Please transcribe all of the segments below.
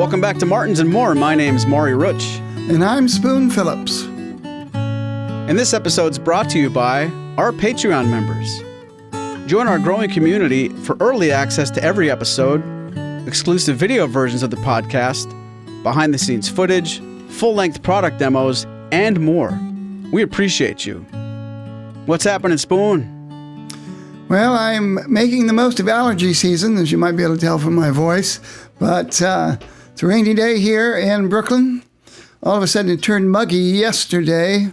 Welcome back to Martins and More. My name's Maury Rutch. And I'm Spoon Phillips. And this episode's brought to you by our Patreon members. Join our growing community for early access to every episode, exclusive video versions of the podcast, behind-the-scenes footage, full-length product demos, and more. We appreciate you. What's happening, Spoon? Well, I'm making the most of allergy season, as you might be able to tell from my voice. But it's a rainy day here in Brooklyn. All of a sudden, it turned muggy yesterday.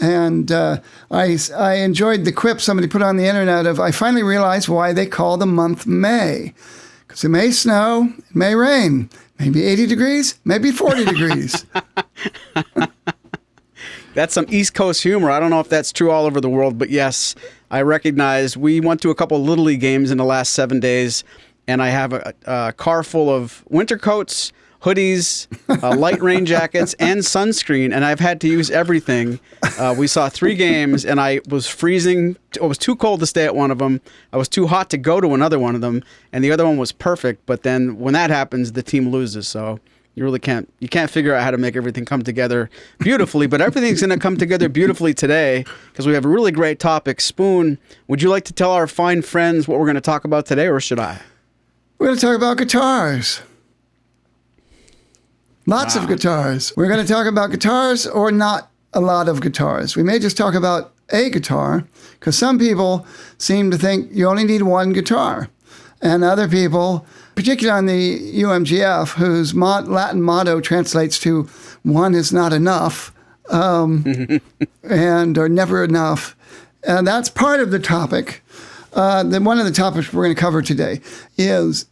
And I enjoyed the quip somebody put on the internet of, I finally realized why they call the month May. Because it may snow, it may rain, maybe 80 degrees, maybe 40 degrees. That's some East Coast humor. I don't know if that's true all over the world, but yes, I recognize we went to a couple of Little League games in the last 7 days, and I have a car full of winter coats, hoodies, light rain jackets, and sunscreen, and I've had to use everything. We saw 3 games, and I was freezing. It was too cold to stay at one of them. I was too hot to go to another one of them, and the other one was perfect, but then when that happens, the team loses, so you really can't figure out how to make everything come together beautifully, but everything's going to come together beautifully today because we have a really great topic. Spoon, would you like to tell our fine friends what we're going to talk about today, or should I? We're going to talk about guitars. Lots of guitars. We're going to talk about guitars or not a lot of guitars. We may just talk about a guitar because some people seem to think you only need one guitar. And other people, particularly on the UMGF, whose Latin motto translates to one is not enough and or never enough. And that's part of the topic. One of the topics we're going to cover today is,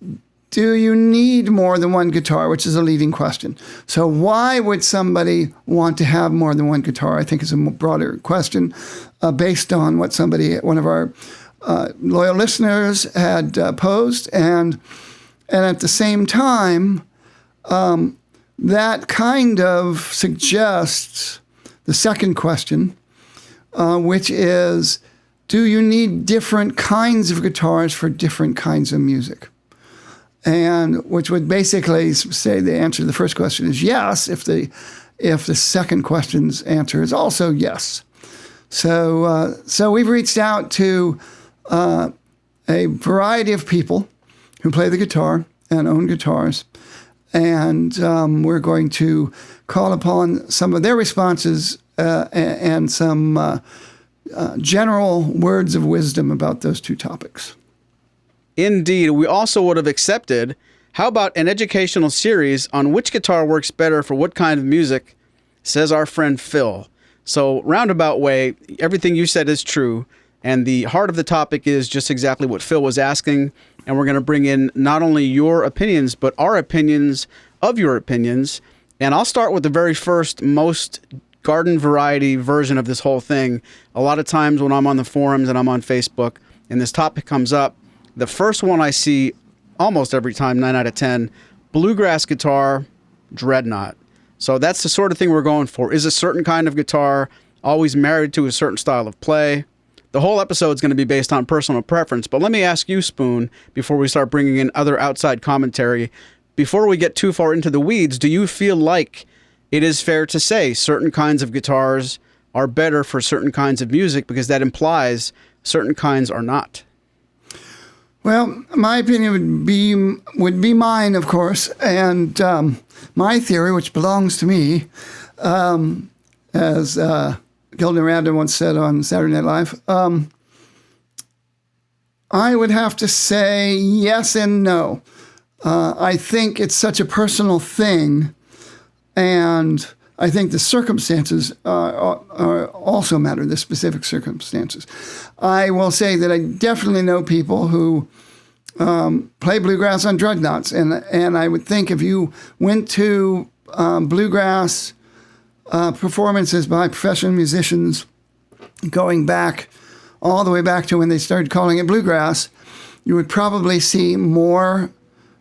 do you need more than one guitar, which is a leading question. So why would somebody want to have more than one guitar? I think is a broader question based on what one of our loyal listeners had posed. And at the same time, that kind of suggests the second question, which is, do you need different kinds of guitars for different kinds of music? And which would basically say the answer to the first question is yes, if the second question's answer is also yes. So we've reached out to a variety of people who play the guitar and own guitars, and we're going to call upon some of their responses and some general words of wisdom about those two topics. Indeed. We also would have accepted, how about an educational series on which guitar works better for what kind of music, says our friend Phil. So roundabout way, everything you said is true. And the heart of the topic is just exactly what Phil was asking. And we're going to bring in not only your opinions, but our opinions of your opinions. And I'll start with the very first, most garden variety version of this whole thing. A lot of times when I'm on the forums and I'm on Facebook and this topic comes up, the first one I see almost every time, 9 out of 10, bluegrass guitar, Dreadnought. So that's the sort of thing we're going for. Is a certain kind of guitar always married to a certain style of play? The whole episode is going to be based on personal preference, but let me ask you, Spoon, before we start bringing in other outside commentary, before we get too far into the weeds, do you feel like it is fair to say certain kinds of guitars are better for certain kinds of music because that implies certain kinds are not? Well, my opinion would be mine, of course, and my theory, which belongs to me, as Gilda Miranda once said on Saturday Night Live, I would have to say yes and no. I think it's such a personal thing, and I think the circumstances are also matter, the specific circumstances. I will say that I definitely know people who play bluegrass on Dreadnoughts, and I would think if you went to bluegrass performances by professional musicians going back all the way back to when they started calling it bluegrass, you would probably see more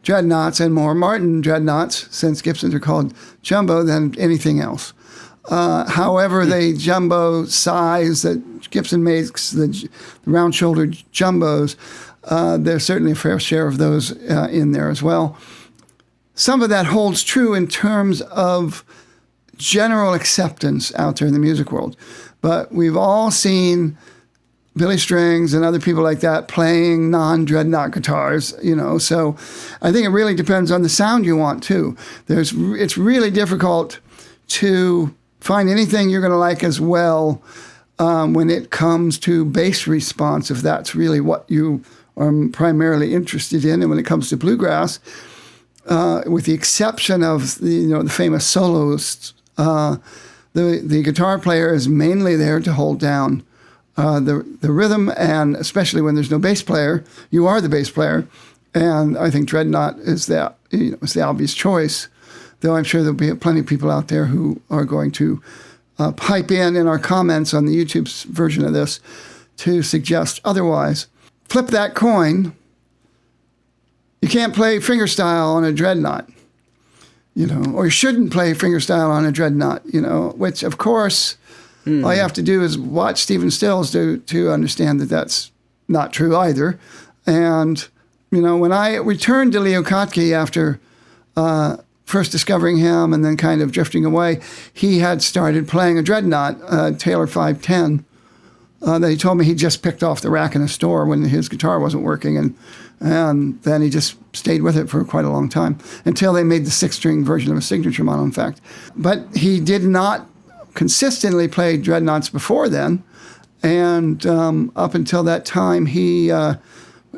Dreadnoughts and more Martin Dreadnoughts, since Gibsons are called jumbo, than anything else. However, the jumbo size that Gibson makes, the round-shouldered jumbos, there's certainly a fair share of those in there as well. some of that holds true in terms of general acceptance out there in the music world. But we've all seen Billy Strings and other people like that playing non-Dreadnought guitars, So I think it really depends on the sound you want too. It's really difficult to find anything you're going to like as well when it comes to bass response, if that's really what you are primarily interested in. And when it comes to bluegrass, with the exception of the famous soloists, the guitar player is mainly there to hold down the rhythm, and especially when there's no bass player, you are the bass player. And I think Dreadnought is is the obvious choice, though I'm sure there'll be plenty of people out there who are going to pipe in our comments on the YouTube version of this to suggest otherwise. Flip that coin. You can't play fingerstyle on a Dreadnought, or you shouldn't play fingerstyle on a Dreadnought, which, of course, all you have to do is watch Stephen Stills to understand that that's not true either. And, when I returned to Leo Kottke after first discovering him and then kind of drifting away, he had started playing a Dreadnought, Taylor 510, that he told me he just picked off the rack in a store when his guitar wasn't working. And then he just stayed with it for quite a long time until they made the 6-string version of a signature model, in fact. But he did not consistently play Dreadnoughts before then. And up until that time,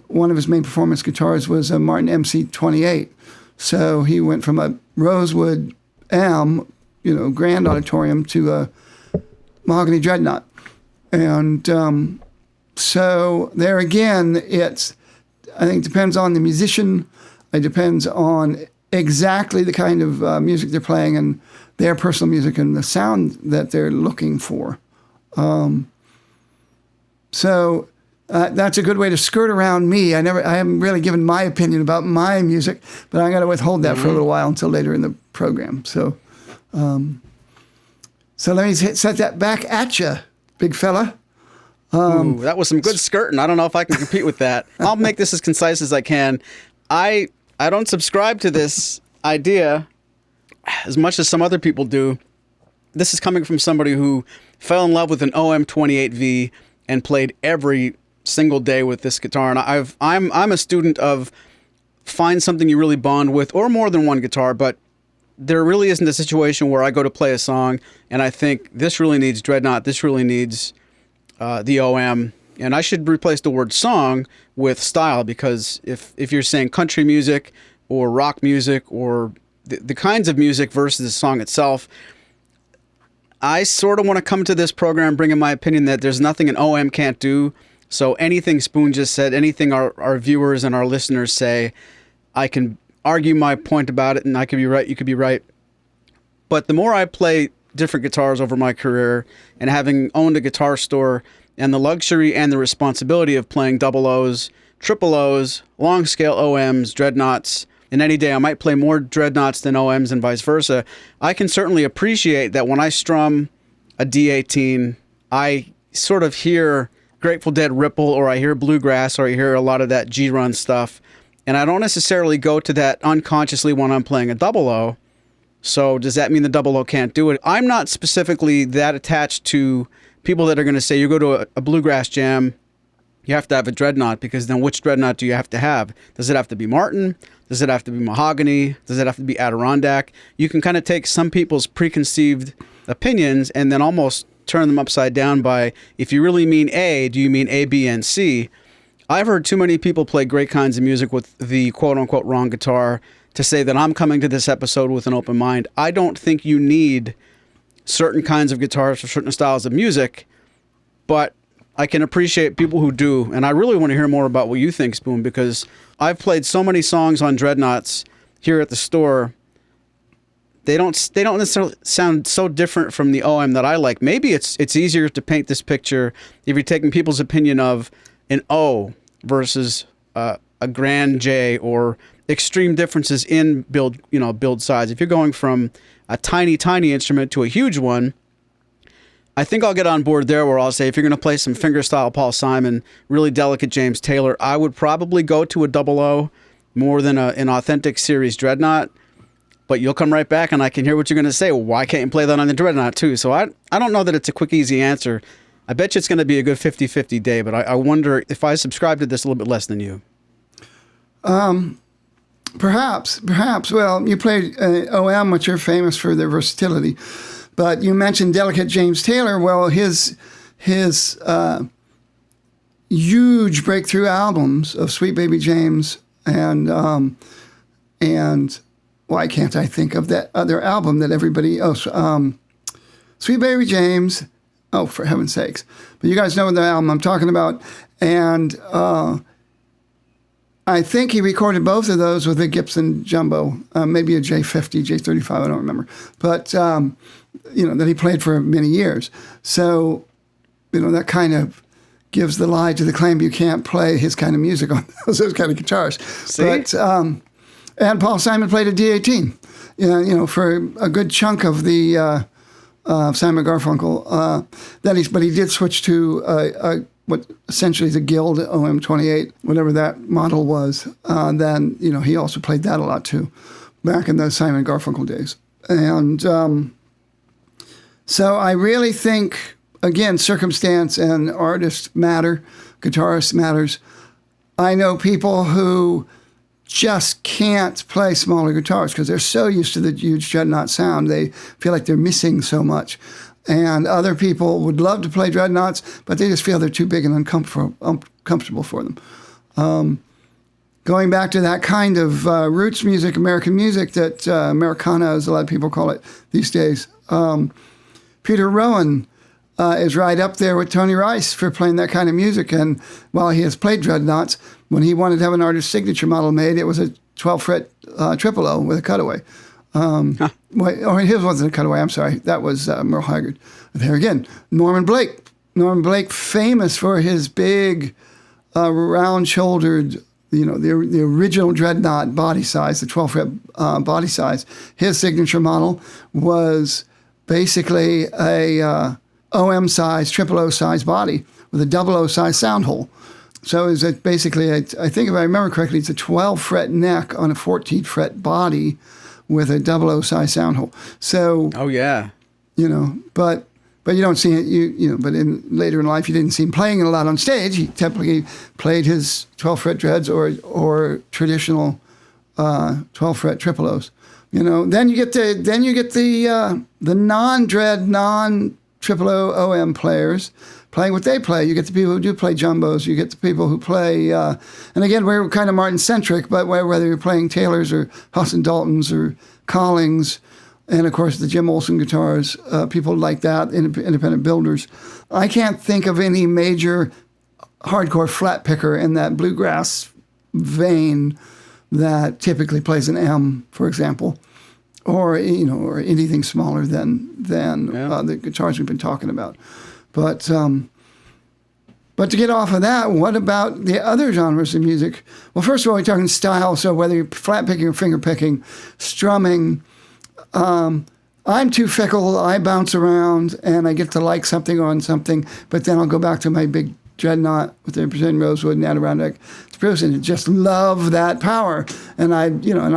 one of his main performance guitars was a Martin MC-28. So he went from a Rosewood M, grand auditorium, to a mahogany Dreadnought. And so there again, I think it depends on the musician. It depends on exactly the kind of music they're playing and their personal music and the sound that they're looking for. So that's a good way to skirt around me. I haven't really given my opinion about my music, but I'm going to withhold that for a little while until later in the program. So let me set that back at you, big fella. Ooh, that was some good skirting. I don't know if I can compete with that. I'll make this as concise as I can. I don't subscribe to this idea as much as some other people do. This is coming from somebody who fell in love with an OM28V and played every single day with this guitar. And I'm a student of find something you really bond with, or more than one guitar, but there really isn't a situation where I go to play a song and I think this really needs Dreadnought, this really needs the OM, and I should replace the word song with style, because if you're saying country music or rock music or the kinds of music versus the song itself, I sort of want to come to this program bringing my opinion that there's nothing an OM can't do. So anything Spoon just said, anything our viewers and our listeners say, I can argue my point about it, and I could be right, you could be right. But the more I play different guitars over my career, and having owned a guitar store and the luxury and the responsibility of playing double O's, triple O's, long scale OMs, Dreadnoughts, and any day I might play more Dreadnoughts than OMs and vice versa, I can certainly appreciate that when I strum a D18, I sort of hear Grateful Dead Ripple, or I hear Bluegrass, or I hear a lot of that G-Run stuff, and I don't necessarily go to that unconsciously when I'm playing a double O. So does that mean the double O can't do it? I'm not specifically that attached to people that are going to say you go to a bluegrass jam, you have to have a Dreadnought, because then which Dreadnought do you have to have? Does it have to be Martin? Does it have to be mahogany? Does it have to be Adirondack? You can kind of take some people's preconceived opinions and then almost turn them upside down by, if you really mean A, do you mean A, B, and C? I've heard too many people play great kinds of music with the quote-unquote wrong guitar to say that I'm coming to this episode with an open mind. I don't think you need certain kinds of guitars for certain styles of music, but I can appreciate people who do. And I really want to hear more about what you think, Spoon, because I've played so many songs on Dreadnoughts here at the store. They don't necessarily sound so different from the OM that I like. Maybe it's easier to paint this picture if you're taking people's opinion of an O versus a grand J, or extreme differences in build size. If you're going from a tiny instrument to a huge one, I think I'll get on board there, where I'll say if you're going to play some fingerstyle Paul Simon, really delicate James Taylor, I would probably go to a double O more than an authentic series Dreadnought. but you'll come right back and I can hear what you're going to say. Well, why can't you play that on the Dreadnought too? So I don't know that it's a quick, easy answer. I bet you it's going to be a good 50-50 day, but I wonder if I subscribe to this a little bit less than you. Perhaps. Well, you played OM, which are famous for their versatility. But you mentioned Delicate James Taylor. Well, his huge breakthrough albums of Sweet Baby James and why can't I think of that other album that everybody Sweet Baby James. Oh, for heaven's sakes. But you guys know the album I'm talking about. And I think he recorded both of those with a Gibson Jumbo, maybe a J50, J35, I don't remember. But, that he played for many years. So, that kind of gives the lie to the claim you can't play his kind of music on those kind of guitars. See? But, and Paul Simon played a D18, for a good chunk of the Simon Garfunkel. But he did switch to what essentially is a Guild OM28, whatever that model was. Then, he also played that a lot too, back in those Simon Garfunkel days. And so I really think, again, circumstance and artist matter, guitarist matters. I know people who just can't play smaller guitars because they're so used to the huge Dreadnought sound. They feel like they're missing so much. And other people would love to play Dreadnoughts, but they just feel they're too big and uncomfortable for them. Going back to that kind of roots music, American music that Americana, as a lot of people call it these days, Peter Rowan is right up there with Tony Rice for playing that kind of music. And while he has played Dreadnoughts, when he wanted to have an artist signature model made, it was a 12-fret triple O with a cutaway. Or his wasn't a cutaway, I'm sorry. That was Merle Haggard. There again, Norman Blake. Norman Blake, famous for his big, round-shouldered, the original Dreadnought body size, the 12-fret body size. His signature model was basically a OM size, triple O size body with a double O size sound hole. So is it basically, I think if I remember correctly, it's a 12-fret neck on a 14-fret body with a double O size sound hole. So, oh yeah, but you don't see it. But later in life, you didn't see him playing it a lot on stage. He typically played his 12-fret dreads or traditional 12-fret triple O's. Then you get the non-dread, non-triple O OM players playing what they play. You get the people who do play jumbos. You get the people who play, and again, we're kind of Martin-centric, but whether you're playing Taylors or Husson Daltons or Collings, and of course the Jim Olsen guitars, people like that, independent builders. I can't think of any major hardcore flat picker in that bluegrass vein that typically plays an M, for example, or anything smaller than the guitars we've been talking about. But to get off of that, what about the other genres of music? Well, first of all, we're talking style. So whether you're flat picking or finger picking, strumming, I'm too fickle. I bounce around and I get to like something on something, but then I'll go back to my big Dreadnought with the Brazilian rosewood and Adirondack spruce and just love that power. And I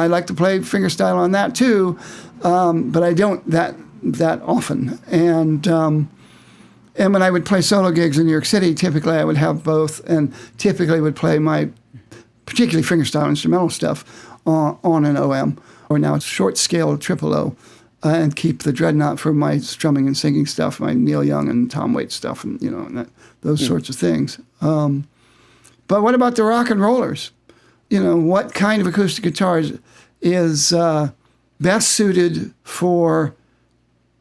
like to play fingerstyle on that too, but I don't that often. And when I would play solo gigs in New York City, typically I would have both, and typically would play my particularly fingerstyle instrumental stuff on an OM, or now it's short scale triple O, and keep the Dreadnought for my strumming and singing stuff, my Neil Young and Tom Waits stuff, and those sorts of things. But what about the rock and rollers? What kind of acoustic guitar is best suited for,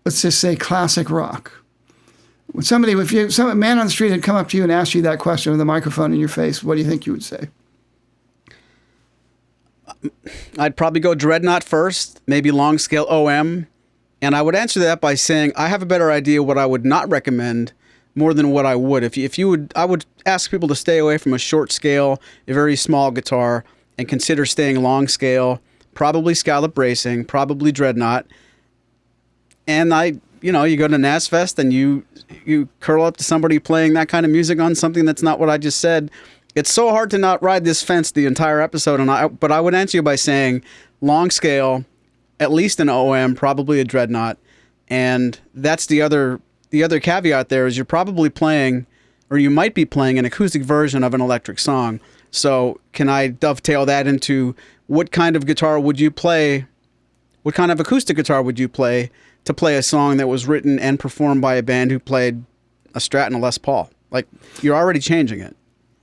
let's just say, classic rock? When some man on the street had come up to you and asked you that question with a microphone in your face, what do you think you would say? I'd probably go Dreadnought first, maybe long scale OM, and I would answer that by saying I have a better idea what I would not recommend more than what I would. I would ask people to stay away from a short scale, a very small guitar, and consider staying long scale, probably scallop bracing, probably Dreadnought, and you go to NASFest and you curl up to somebody playing that kind of music on something that's not what I just said. It's so hard to not ride this fence the entire episode, but I would answer you by saying long scale, at least an OM, probably a Dreadnought. And that's the other caveat there is you're probably playing, or you might be playing, an acoustic version of an electric song. So can I dovetail that into what kind of guitar would you play? What kind of acoustic guitar would you play to play a song that was written and performed by a band who played a Strat and a Les Paul? Like, you're already changing it.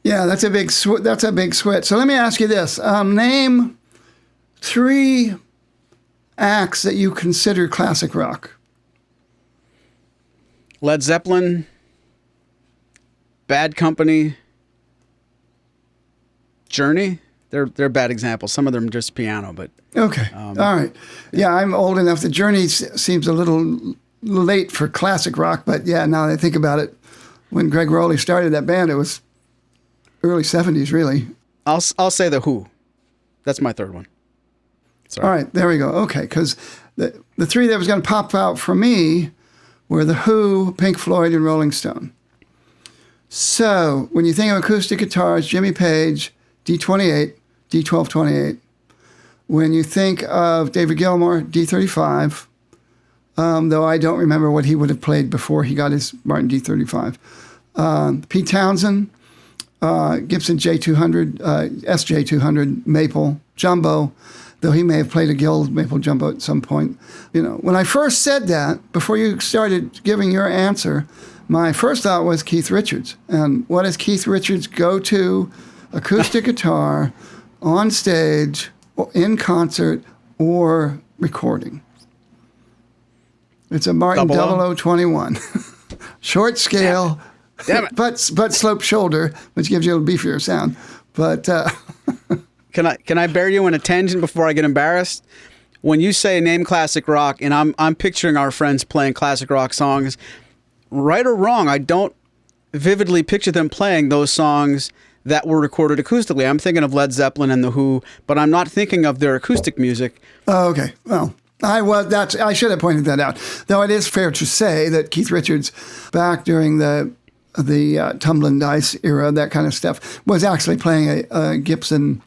Yeah, that's a big switch. So let me ask you this. Name 3 acts that you consider classic rock. Led Zeppelin, Bad Company, Journey. They're bad examples. Some of them just piano, but okay. All right. Yeah, I'm old enough. The Journey seems a little late for classic rock, but yeah, now that I think about it, when Greg Rowley started that band, it was early 70s, really. I'll say The Who. That's my third one. Sorry. All right, there we go. Okay, because the 3 that was going to pop out for me were The Who, Pink Floyd, and Rolling Stone. So when you think of acoustic guitars, Jimmy Page, D28, D1228. When you think of David Gilmour, D35, though I don't remember what he would have played before he got his Martin D35. Pete Townsend, Gibson J200, SJ200, Maple, Jumbo, though he may have played a Guild Maple Jumbo at some point. You know, when I first said that, before you started giving your answer, my first thought was Keith Richards. And what is Keith Richards' go-to acoustic guitar on stage, in concert, or recording? It's a Martin 0021. Short scale, Damn it. but slope shoulder, which gives you a beefier sound. But Can I bear you in a tangent before I get embarrassed? When you say name classic rock, and I'm picturing our friends playing classic rock songs, right or wrong, I don't vividly picture them playing those songs that were recorded acoustically. I'm thinking of Led Zeppelin and The Who, but I'm not thinking of their acoustic music. Oh, okay. Well, I should have pointed that out. Though it is fair to say that Keith Richards, back during the Tumbling Dice era, that kind of stuff, was actually playing a Gibson.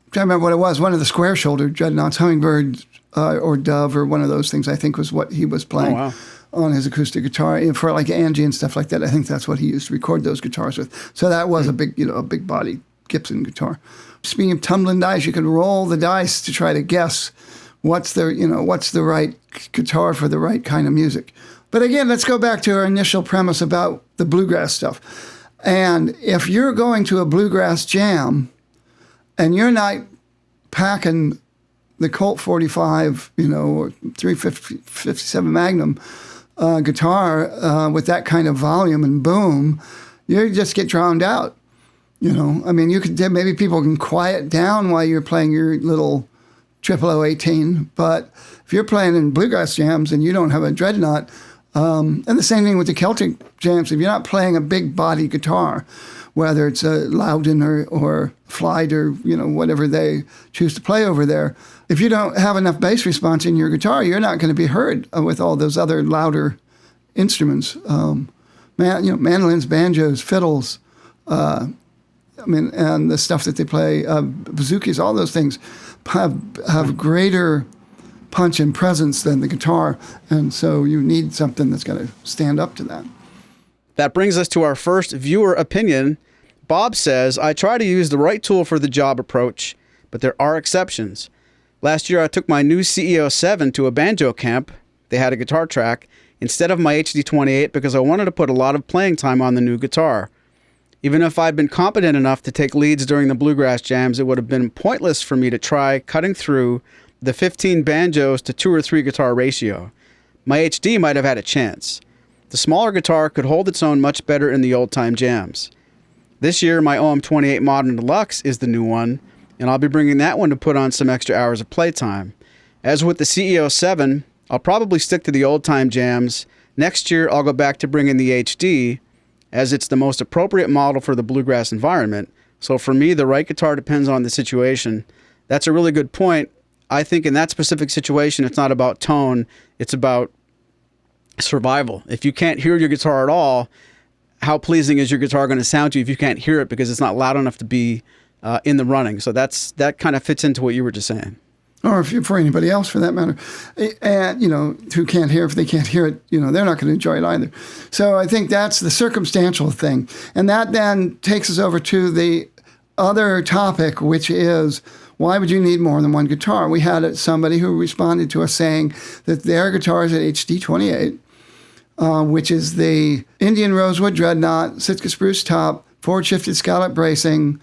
I can't remember what it was. One of the square shoulder Dreadnoughts, Hummingbird or Dove or one of those things. I think was what he was playing. Oh, wow. On his acoustic guitar for like Angie and stuff like that. I think that's what he used to record those guitars with. So that was a big body Gibson guitar. Speaking of tumbling dice, you can roll the dice to try to guess what's the right guitar for the right kind of music. But again, let's go back to our initial premise about the bluegrass stuff. And if you're going to a bluegrass jam and you're not packing the Colt 45, or 357 Magnum guitar with that kind of volume and boom, you just get drowned out. I mean, maybe people can quiet down while you're playing your little 0018, but if you're playing in bluegrass jams and you don't have a Dreadnought, and the same thing with the Celtic jams, if you're not playing a big body guitar, whether it's a Loudon or Flight or whatever they choose to play over there, if you don't have enough bass response in your guitar, you're not going to be heard with all those other louder instruments. Mandolins, banjos, fiddles, and the stuff that they play, bazookas, all those things have greater punch and presence than the guitar, and so you need something that's going to stand up to that. That brings us to our first viewer opinion. Bob says, I try to use the right tool for the job approach, but there are exceptions. Last year, I took my new CEO7 to a banjo camp. They had a guitar track instead of my HD28 because I wanted to put a lot of playing time on the new guitar. Even if I'd been competent enough to take leads during the bluegrass jams, it would have been pointless for me to try cutting through the 15 banjos to 2 or 3 guitar ratio. My HD might have had a chance. The smaller guitar could hold its own much better in the old-time jams. This year, my OM28 Modern Deluxe is the new one, and I'll be bringing that one to put on some extra hours of playtime. As with the CEO7, I'll probably stick to the old-time jams. Next year, I'll go back to bringing the HD, as it's the most appropriate model for the bluegrass environment. So for me, the right guitar depends on the situation. That's a really good point. I think in that specific situation, it's not about tone, it's about survival. If you can't hear your guitar at all, how pleasing is your guitar going to sound to you if you can't hear it because it's not loud enough to be in the running? So that kind of fits into what you were just saying. or for anybody else for that matter, and who can't hear. If they can't hear it, they're not going to enjoy it either. So I think that's the circumstantial thing, and that then takes us over to the other topic, which is why would you need more than one guitar? We had somebody who responded to us saying that their guitar is an HD28, which is the Indian Rosewood Dreadnought, Sitka Spruce top, forward shifted scallop bracing,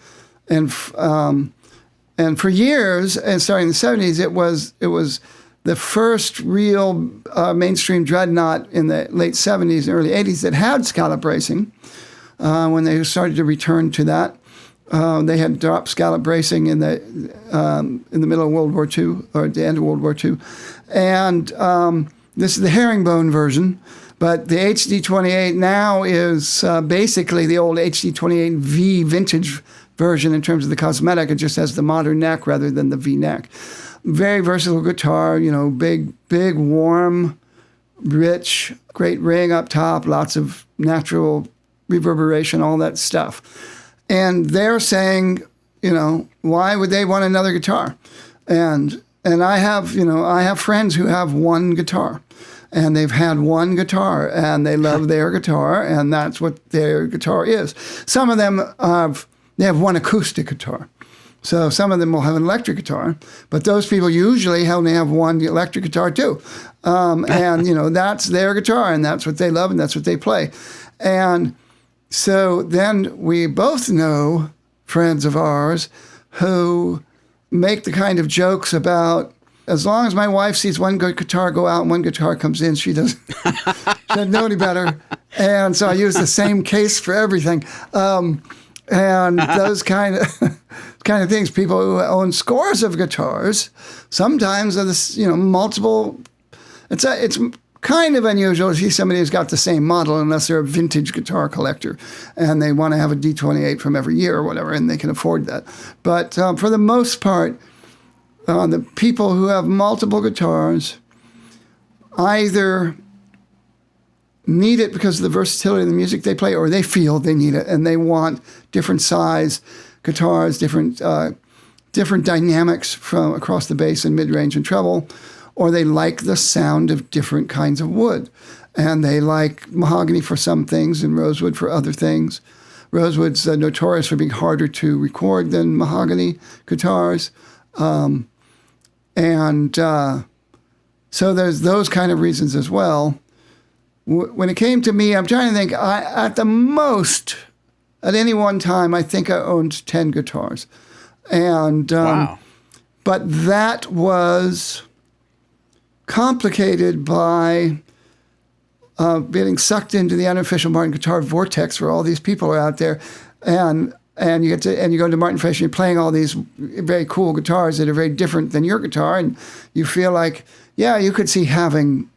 and for years, and starting in the 70s, it was the first real mainstream Dreadnought in the late 70s and early 80s that had scallop bracing. When they started to return to that, they had dropped scallop bracing in the middle of World War II, or at the end of World War II, and this is the herringbone version. But the HD28 now is basically the old HD28V vintage version in terms of the cosmetic. It just has the modern neck rather than the V neck. Very versatile guitar, big, warm, rich, great ring up top, lots of natural reverberation, all that stuff. And they're saying, why would they want another guitar? And I have friends who have one guitar. And they've had one guitar, and they love their guitar, and that's what their guitar is. Some of them they have one acoustic guitar. So some of them will have an electric guitar, but those people usually only have one electric guitar too. And, that's their guitar, and that's what they love, and that's what they play. And so then we both know friends of ours who make the kind of jokes about, as long as my wife sees one good guitar go out and one guitar comes in, she doesn't know any better. And so I use the same case for everything. And those kind of things. People who own scores of guitars sometimes are this, multiple. It's kind of unusual to see somebody who's got the same model unless they're a vintage guitar collector and they want to have a D28 from every year or whatever, and they can afford that. But for the most part, the people who have multiple guitars either need it because of the versatility of the music they play, or they feel they need it and they want different size guitars, different dynamics from across the bass and mid-range and treble, or they like the sound of different kinds of wood. And they like mahogany for some things and rosewood for other things. Rosewood's notorious for being harder to record than mahogany guitars. So there's those kind of reasons as well. When it came to me, I'm trying to think, at the most, at any one time, I think I owned 10 guitars. And wow. But that was complicated by getting sucked into the unofficial Martin guitar vortex where all these people are out there. And you go to Martin Fish and you're playing all these very cool guitars that are very different than your guitar, and you feel like, yeah, you could see having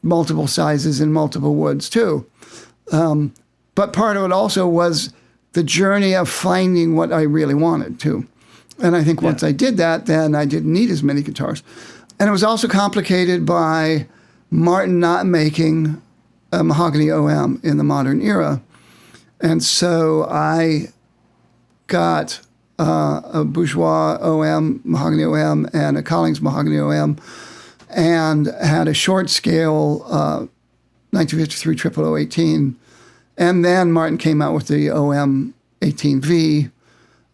multiple sizes and multiple woods too. But part of it also was the journey of finding what I really wanted too. And I think once I did that, then I didn't need as many guitars. And it was also complicated by Martin not making a mahogany OM in the modern era. And so I got a Bourgeois OM, mahogany OM, and a Collings mahogany OM, and had a short scale 1953 0018. And then Martin came out with the OM 18V,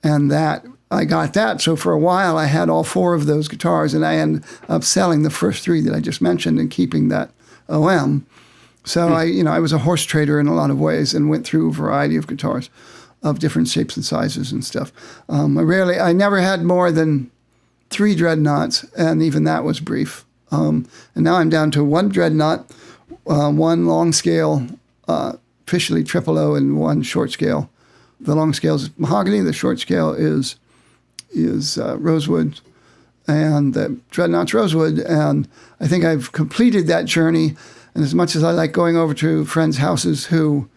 and that I got that. So for a while, I had all four of those guitars, and I ended up selling the first three that I just mentioned and keeping that OM. So I was a horse trader in a lot of ways and went through a variety of guitars of different shapes and sizes and stuff. I never had more than 3 Dreadnoughts, and even that was brief. And now I'm down to 1 Dreadnought, 1 long scale, officially triple O, and 1 short scale. The long scale is mahogany. The short scale is rosewood, and the Dreadnought's rosewood. And I think I've completed that journey. And as much as I like going over to friends' houses who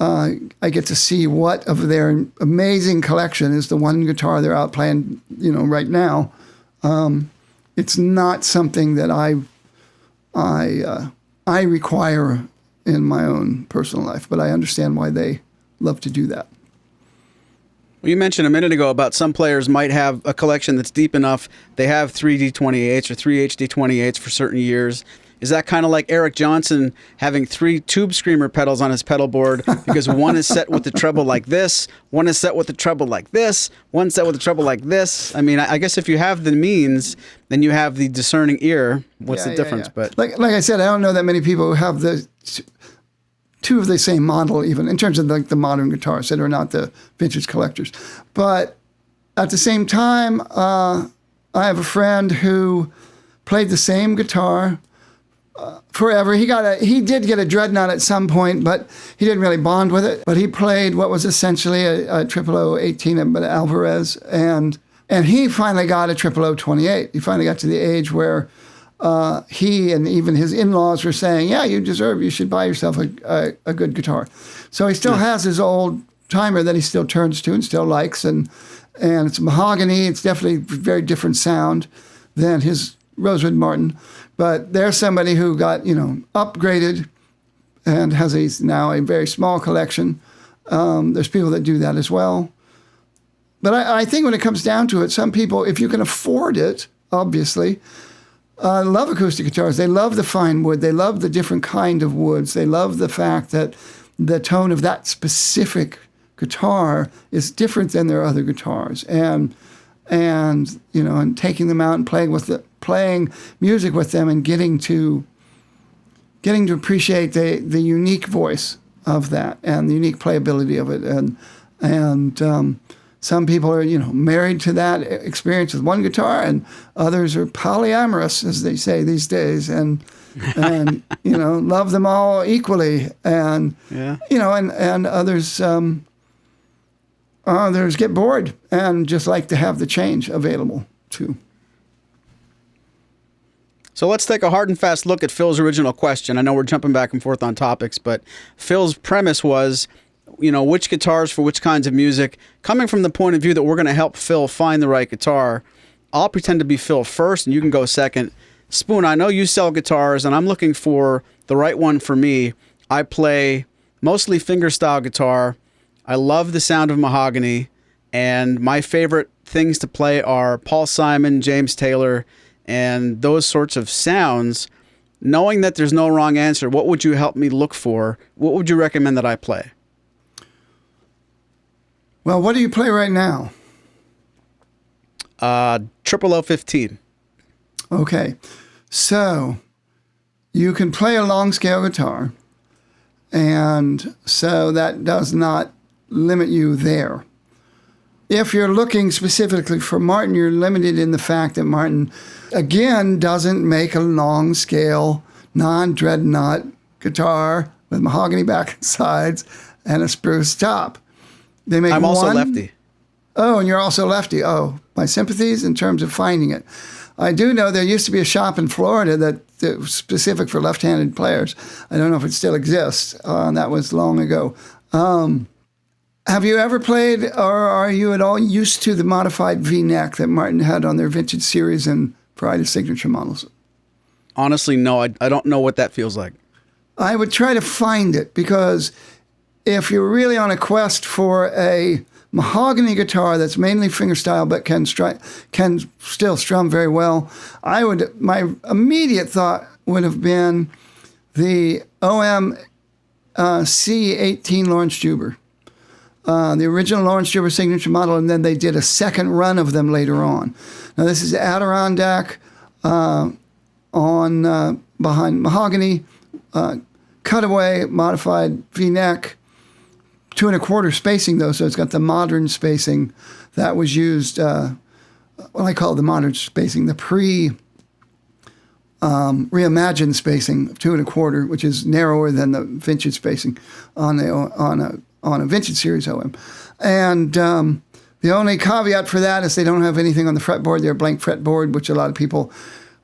I get to see what of their amazing collection is the one guitar they're out playing, right now. It's not something that I require in my own personal life, but I understand why they love to do that. Well, you mentioned a minute ago about some players might have a collection that's deep enough. They have 3D28s or 3HD28s for certain years. Is that kind of like Eric Johnson having 3 tube screamer pedals on his pedal board because one is set with the treble like this, one is set with the treble like this, one set with the treble like this? I mean, I guess if you have the means, then you have the discerning ear. What's the difference? Yeah. But like I said, I don't know that many people who have the two of the same model, even in terms of like the modern guitars that are not the vintage collectors. But at the same time, I have a friend who played the same guitar forever. He did get a Dreadnought at some point, but he didn't really bond with it. But he played what was essentially a 0018 but Alvarez, and he finally got a 0028. He finally got to the age where he and even his in-laws were saying, "Yeah, you should buy yourself a good guitar." So he still has his old timer that he still turns to and still likes, and it's mahogany. It's definitely a very different sound than his Rosewood Martin. But there's somebody who got, upgraded and has now a very small collection. There's people that do that as well. But I think when it comes down to it, some people, if you can afford it, obviously, love acoustic guitars. They love the fine wood. They love the different kind of woods. They love the fact that the tone of that specific guitar is different than their other guitars. And taking them out and playing music with them and getting to appreciate the unique voice of that and the unique playability of it. And some people are, married to that experience with one guitar, and others are polyamorous, as they say these days, and love them all equally. And, and others, others get bored and just like to have the change available too. So let's take a hard and fast look at Phil's original question. I know we're jumping back and forth on topics, but Phil's premise was, which guitars for which kinds of music, coming from the point of view that we're going to help Phil find the right guitar. I'll pretend to be Phil first, and you can go second. Spoon, I know you sell guitars, and I'm looking for the right one for me. I play mostly fingerstyle guitar. I love the sound of mahogany, and my favorite things to play are Paul Simon, James Taylor, and those sorts of sounds. Knowing that there's no wrong answer, what would you help me look for? What would you recommend that I play? Well, what do you play right now? 0015. Okay. So you can play a long scale guitar, and so that does not limit you there. If you're looking specifically for Martin, you're limited in the fact that Martin, again, doesn't make a long scale, non-Dreadnought guitar with mahogany back and sides and a spruce top. They make I'm also lefty. Oh, and you're also lefty. Oh, my sympathies in terms of finding it. I do know there used to be a shop in Florida that was specific for left-handed players. I don't know if it still exists. That was long ago. Have you ever played, or are you at all used to the modified V-neck that Martin had on their vintage series and Pride of signature models? Honestly, no. I don't know what that feels like. I would try to find it, because if you're really on a quest for a mahogany guitar that's mainly fingerstyle but can still strum very well, my immediate thought would have been the OM C18 Lawrence Juber. The original Lawrence Juber signature model, and then they did a second run of them later on. Now, this is Adirondack behind mahogany, cutaway, modified V-neck, 2 1/4 spacing, though, so it's got the modern spacing that was used, I call it the modern spacing, the reimagined spacing of 2 1/4, which is narrower than the vintage spacing on a vintage series OM. And the only caveat for that is they don't have anything on the fretboard. They're a blank fretboard, which a lot of people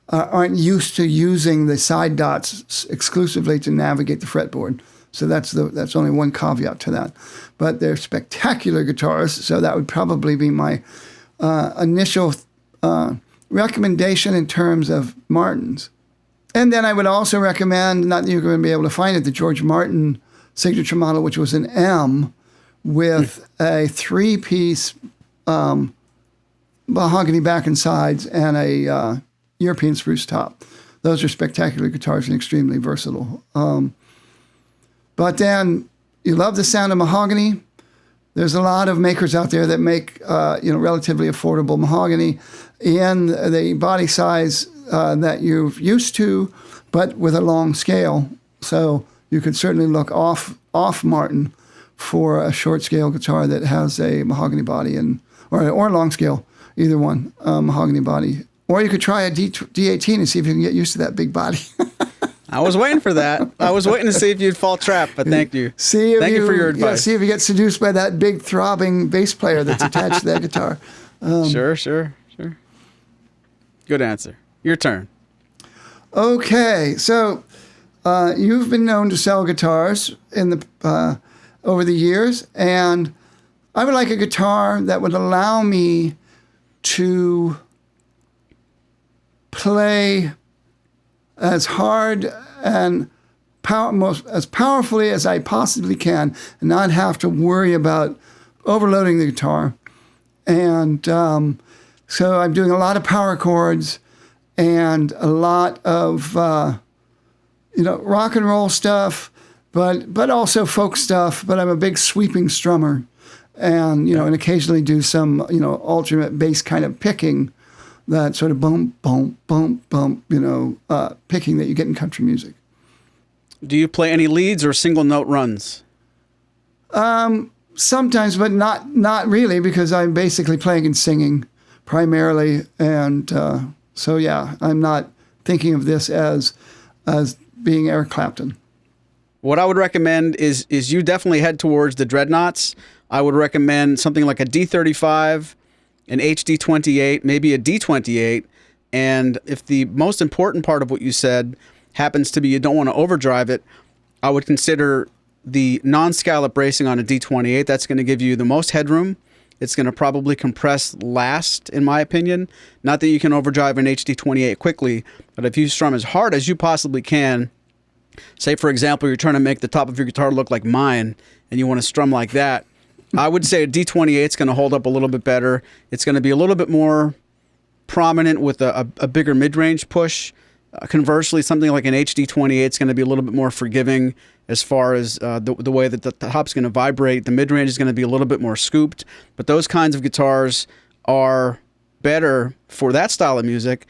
aren't used to using the side dots exclusively to navigate the fretboard. So that's only one caveat to that. But they're spectacular guitars, so that would probably be my initial recommendation in terms of Martins. And then I would also recommend, not that you're going to be able to find it, the George Martin signature model, which was an M, with a 3-piece mahogany back and sides and a European spruce top. Those are spectacular guitars and extremely versatile. But then you love the sound of mahogany. There's a lot of makers out there that make relatively affordable mahogany in the body size that you're used to, but with a long scale. So you could certainly look off Martin for a short scale guitar that has a mahogany body or long scale, either one, mahogany body. Or you could try a D18 and see if you can get used to that big body. I was waiting for that. I was waiting to see if you'd fall trap, but thank you. Thank you for your advice. Yeah, see if you get seduced by that big throbbing bass player that's attached to that guitar. Sure. Good answer. Your turn. Okay, so you've been known to sell guitars over the years, and I would like a guitar that would allow me to play as hard and as powerfully as I possibly can and not have to worry about overloading the guitar. And so I'm doing a lot of power chords and a lot of rock and roll stuff, but also folk stuff. But I'm a big sweeping strummer, and and occasionally do some alternate bass kind of picking, that sort of bump, bump, bump, bump, picking that you get in country music. Do you play any leads or single note runs? Sometimes, but not really, because I'm basically playing and singing primarily, and so yeah, I'm not thinking of this as being Eric Clapton. What I would recommend is you definitely head towards the Dreadnoughts. I would recommend something like a D35, an HD28, maybe a D28, and if the most important part of what you said happens to be you don't want to overdrive it, I would consider the non-scallop bracing on a D28. That's going to give you the most headroom. It's going to probably compress last, in my opinion. Not that you can overdrive an HD28 quickly, but if you strum as hard as you possibly can, say, for example, you're trying to make the top of your guitar look like mine, and you want to strum like that, I would say a D28 is going to hold up a little bit better. It's going to be a little bit more prominent with a bigger mid-range push. Conversely, something like an HD28 is going to be a little bit more forgiving as far as the way that the top's going to vibrate. The mid-range is going to be a little bit more scooped. But those kinds of guitars are better for that style of music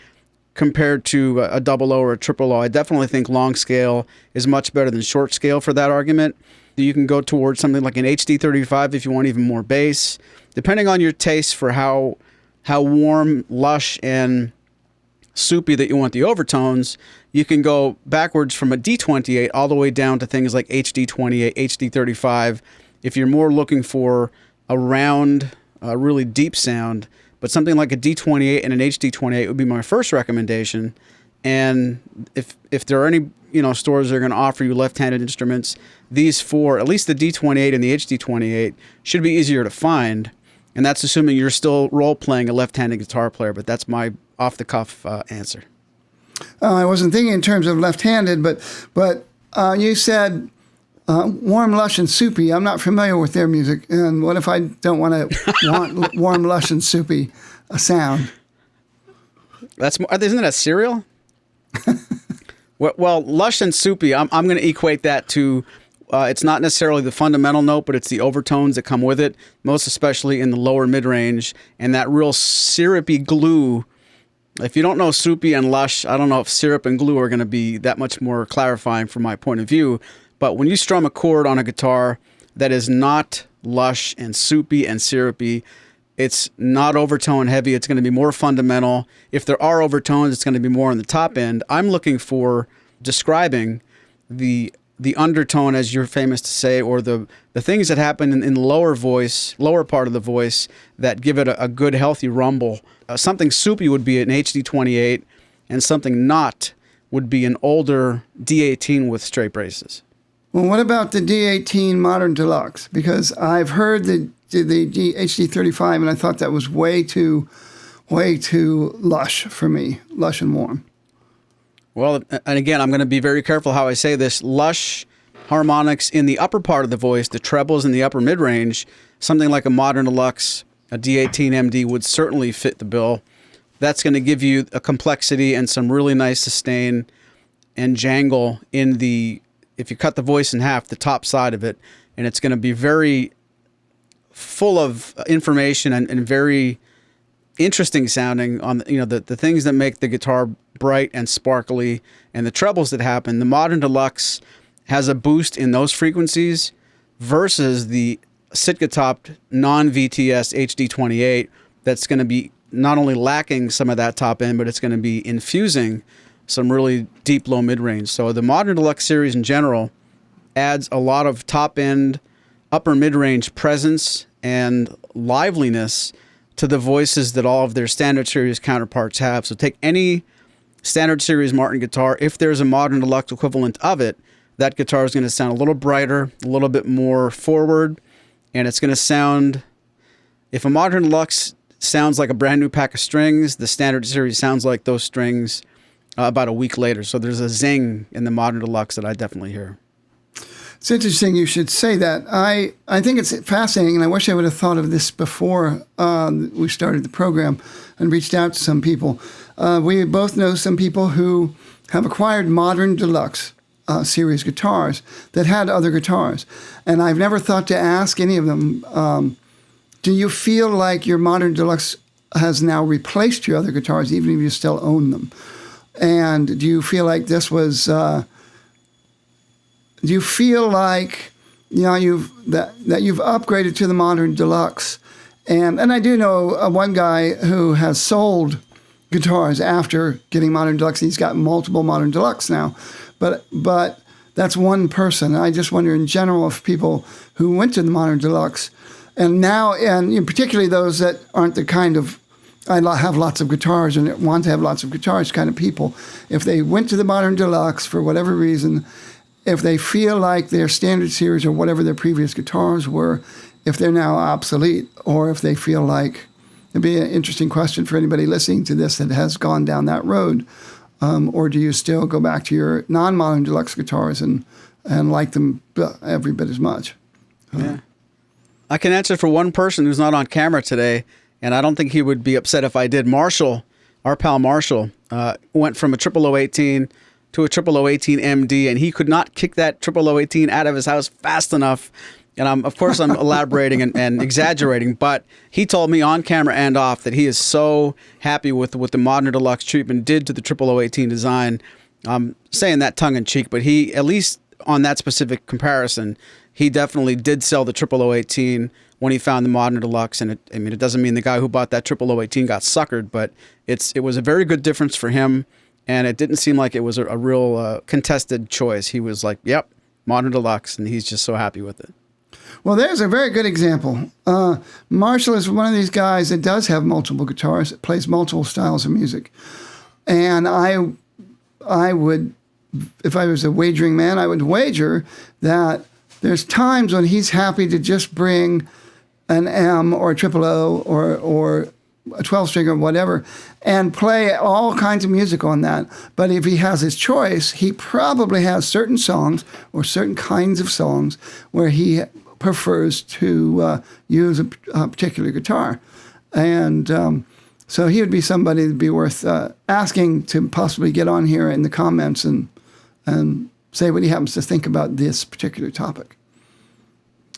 compared to a double O or a triple O. I definitely think long scale is much better than short scale for that argument. You can go towards something like an HD35 if you want even more bass. Depending on your taste for how warm, lush, and soupy that you want the overtones, you can go backwards from a D28 all the way down to things like HD28, HD35. If you're more looking for a round, really deep sound, but something like a D28 and an HD28 would be my first recommendation. And if there are any stores that are going to offer you left-handed instruments, these four, at least the D28 and the HD28, should be easier to find. And that's assuming you're still role-playing a left-handed guitar player, but that's my off-the-cuff answer. I wasn't thinking in terms of left-handed, but you said warm, lush, and soupy. I'm not familiar with their music. And what if I don't want warm, lush, and soupy sound? Isn't that a cereal? Well, lush and soupy, I'm going to equate that to, it's not necessarily the fundamental note, but it's the overtones that come with it, most especially in the lower mid-range, and that real syrupy glue. If you don't know soupy and lush, I don't know if syrup and glue are going to be that much more clarifying from my point of view, but when you strum a chord on a guitar that is not lush and soupy and syrupy, it's not overtone heavy. It's going to be more fundamental. If there are overtones, it's going to be more on the top end. I'm looking for describing the undertone, as you're famous to say, or the things that happen in the lower part of the voice that give it a good, healthy rumble. Something soupy would be an HD28, and something not would be an older D18 with straight braces. Well, what about the D18 Modern Deluxe? Because I've heard the HD35, and I thought that was way too lush for me, lush and warm. Well, and again, I'm going to be very careful how I say this. Lush harmonics in the upper part of the voice, the trebles in the upper mid-range, something like a modern Deluxe, a D18MD would certainly fit the bill. That's going to give you a complexity and some really nice sustain and jangle in the, if you cut the voice in half, the top side of it, and it's going to be very full of information and very interesting sounding on the things that make the guitar bright and sparkly and the trebles that happen. The modern Deluxe has a boost in those frequencies versus the Sitka-topped non-VTS HD28 that's going to be not only lacking some of that top end, but it's going to be infusing some really deep low mid-range. So the modern Deluxe series in general adds a lot of top end, upper mid-range presence and liveliness to the voices that all of their standard series counterparts have. So take any standard series Martin guitar, if there's a modern Deluxe equivalent of it, that guitar is going to sound a little brighter, a little bit more forward, and it's going to sound, if a modern Deluxe sounds like a brand new pack of strings, the standard series sounds like those strings about a week later. So there's a zing in the modern Deluxe that I definitely hear. It's interesting you should say that. I think it's fascinating, and I wish I would have thought of this before we started the program and reached out to some people. We both know some people who have acquired modern Deluxe series guitars that had other guitars. And I've never thought to ask any of them, do you feel like your modern Deluxe has now replaced your other guitars, even if you still own them? And do you feel like this was... do you feel like that you've upgraded to the modern Deluxe? And I do know one guy who has sold guitars after getting modern Deluxe. He's got multiple modern Deluxe now, but that's one person. I just wonder in general if people who went to the modern Deluxe and now, and particularly those that aren't the kind of I have lots of guitars and want to have lots of guitars kind of people, if they went to the modern Deluxe for whatever reason, if they feel like their standard series or whatever their previous guitars were, if they're now obsolete, or if they feel like, it'd be an interesting question for anybody listening to this that has gone down that road, or do you still go back to your non-modern Deluxe guitars and like them every bit as much? Yeah. I can answer for one person who's not on camera today, and I don't think he would be upset if I did. Marshall, our pal Marshall, went from a 0018 to a 0018 MD, and he could not kick that 0018 out of his house fast enough. And of course I'm elaborating and exaggerating, but he told me on camera and off that he is so happy with what the modern Deluxe treatment did to the 0018 design. I'm saying that tongue in cheek, but he, at least on that specific comparison, he definitely did sell the 0018 when he found the modern Deluxe. And it doesn't mean the guy who bought that 0018 got suckered, but it was a very good difference for him. And it didn't seem like it was a real contested choice. He was like, yep, modern Deluxe, and he's just so happy with it. Well, there's a very good example. Marshall is one of these guys that does have multiple guitars, that plays multiple styles of music. And I would, if I was a wagering man, I would wager that there's times when he's happy to just bring an M or a triple O or a 12-string or whatever, and play all kinds of music on that. But if he has his choice, he probably has certain songs or certain kinds of songs where he prefers to use a particular guitar. And so he would be somebody that'd be worth asking to possibly get on here in the comments and say what he happens to think about this particular topic.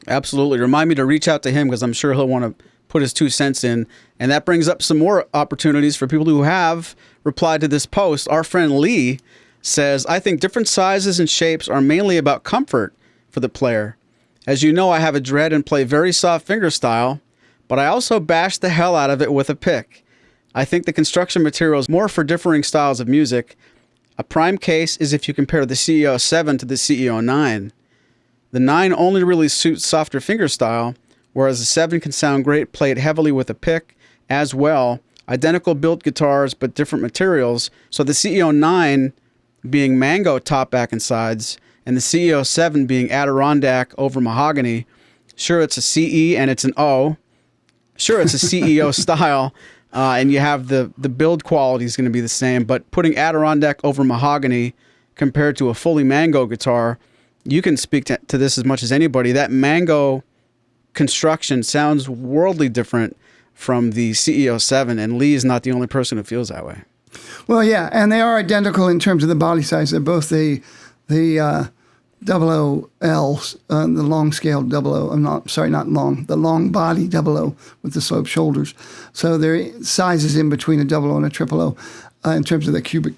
Absolutely. Remind me to reach out to him, because I'm sure he'll want to put his 2 cents in. And that brings up some more opportunities for people who have replied to this post. Our friend Lee says, I think different sizes and shapes are mainly about comfort for the player. As you know, I have a Dread and play very soft fingerstyle, but I also bash the hell out of it with a pick. I think the construction material is more for differing styles of music. A prime case is if you compare the CEO 7 to the CEO 9. The 9 only really suits softer fingerstyle, whereas the 7 can sound great played heavily with a pick as well. Identical built guitars, but different materials. So the CEO 9 being mango top, back, and sides, and the CEO 7 being Adirondack over mahogany. Sure, it's a CE and it's an O. Sure, it's a CEO style, and you have the build quality is going to be the same, but putting Adirondack over mahogany compared to a fully mango guitar, you can speak to this as much as anybody. That mango construction sounds worldly different from the CEO 7, and Lee is not the only person who feels that way. Well, yeah, and they are identical in terms of the body size. They're both the 00L, the long scale 00. The long body 00 with the sloped shoulders. So their size is in between a 00 and a 000 in terms of the cubic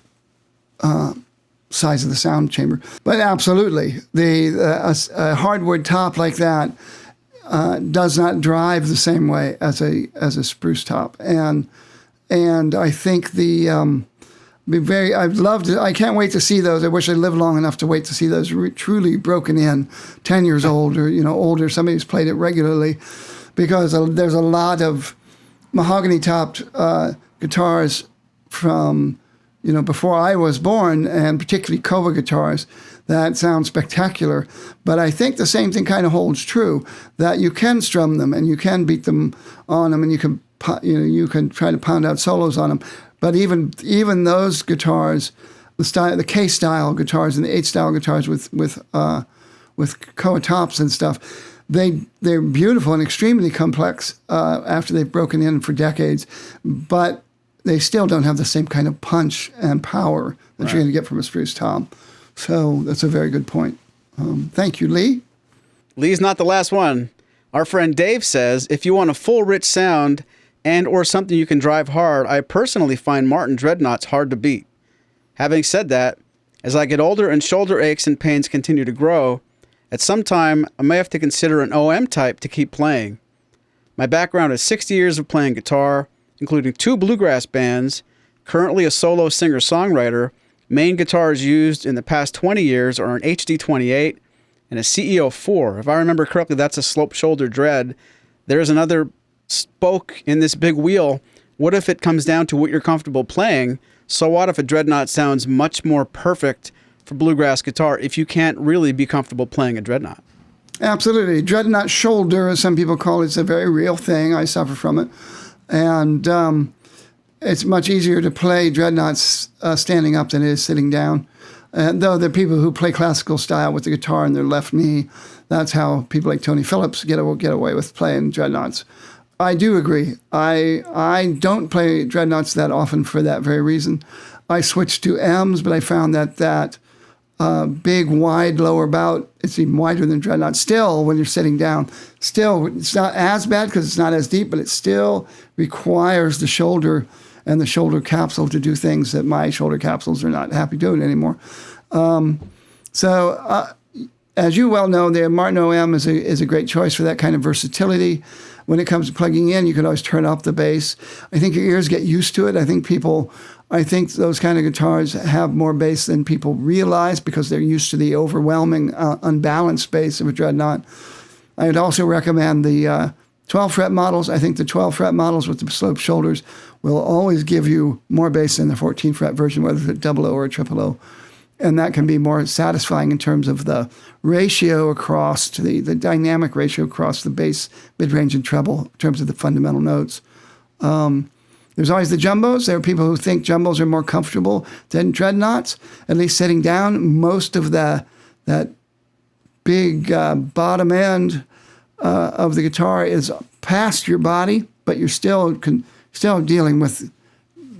size of the sound chamber. But absolutely, a hardwood top like that does not drive the same way as a spruce top, and I think I'd love to. I can't wait to see those. I wish I lived long enough to wait to see those truly broken in, 10 years old or older. Somebody who's played it regularly, because there's a lot of mahogany topped guitars from before I was born, and particularly Kova guitars that sound spectacular. But I think the same thing kind of holds true, that you can strum them and you can beat them on them, and you can try to pound out solos on them. But even those guitars, the K style guitars and the H style guitars with Koa tops and stuff, they're beautiful and extremely complex after they've broken in for decades, but they still don't have the same kind of punch and power that you're going to get from a spruce tom. So that's a very good point. Thank you, Lee. Lee's not the last one. Our friend Dave says, if you want a full, rich sound and or something you can drive hard, I personally find Martin Dreadnoughts hard to beat. Having said that, as I get older and shoulder aches and pains continue to grow, at some time I may have to consider an OM type to keep playing. My background is 60 years of playing guitar, including 2 bluegrass bands, currently a solo singer-songwriter. Main guitars used in the past 20 years are an HD28 and a CEO 4. If I remember correctly, that's a sloped shoulder dread. There's another spoke in this big wheel. What if it comes down to what you're comfortable playing? So what if a Dreadnought sounds much more perfect for bluegrass guitar if you can't really be comfortable playing a Dreadnought? Absolutely. Dreadnought shoulder, as some people call it, is a very real thing. I suffer from it. And it's much easier to play Dreadnoughts standing up than it is sitting down. Though there are people who play classical style with the guitar in their left knee. That's how people like Tony Phillips get away with playing Dreadnoughts. I do agree. I don't play Dreadnoughts that often for that very reason. I switched to M's, but I found that big, wide lower bout, it's even wider than Dreadnought. Still, when you're sitting down, it's not as bad because it's not as deep, but it still requires the shoulder and the shoulder capsule to do things that my shoulder capsules are not happy doing anymore. As you well know, the Martin OM is a great choice for that kind of versatility. When it comes to plugging in, you can always turn up the bass. I think your ears get used to it. I think those kind of guitars have more bass than people realize because they're used to the overwhelming, unbalanced bass of a Dreadnought. I would also recommend the 12-fret models. I think the 12-fret models with the sloped shoulders will always give you more bass than the 14-fret version, whether it's a 00 or a 000. And that can be more satisfying in terms of the ratio across to the dynamic ratio across the bass, mid-range, and treble in terms of the fundamental notes. There's always the jumbos. There are people who think jumbos are more comfortable than Dreadnoughts. At least sitting down, most of that big bottom end of the guitar is past your body, but you're still dealing with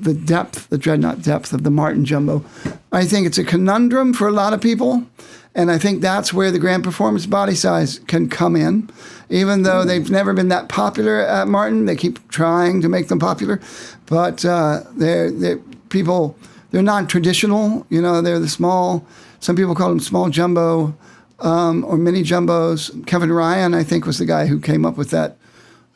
the depth, the Dreadnought depth of the Martin jumbo. I think it's a conundrum for a lot of people, and I think that's where the Grand Performance body size can come in. Even though they've never been that popular at Martin, they keep trying to make them popular, but they're non-traditional. They're the small. Some people call them small jumbo or mini jumbos. Kevin Ryan, I think, was the guy who came up with that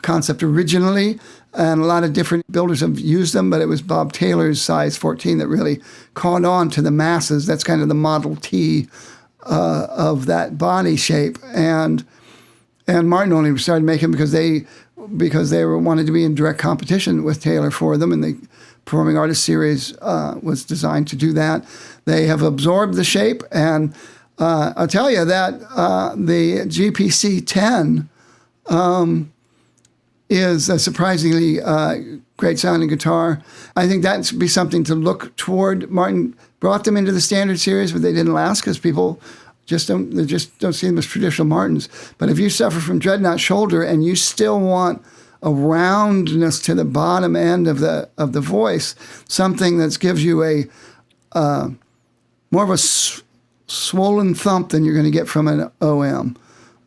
concept originally, and a lot of different builders have used them, but it was Bob Taylor's size 14 that really caught on to the masses. That's kind of the Model T of that body shape, and Martin only started making them because they wanted to be in direct competition with Taylor for them, and the Performing Artist Series was designed to do that. They have absorbed the shape, and I'll tell you that the GPC 10 is a surprisingly great sounding guitar. I think that'd be something to look toward. Martin brought them into the standard series, but they didn't last because people They just don't see them as traditional Martins. But if you suffer from Dreadnought shoulder and you still want a roundness to the bottom end of the voice, something that gives you a more of a swollen thump than you're going to get from an OM.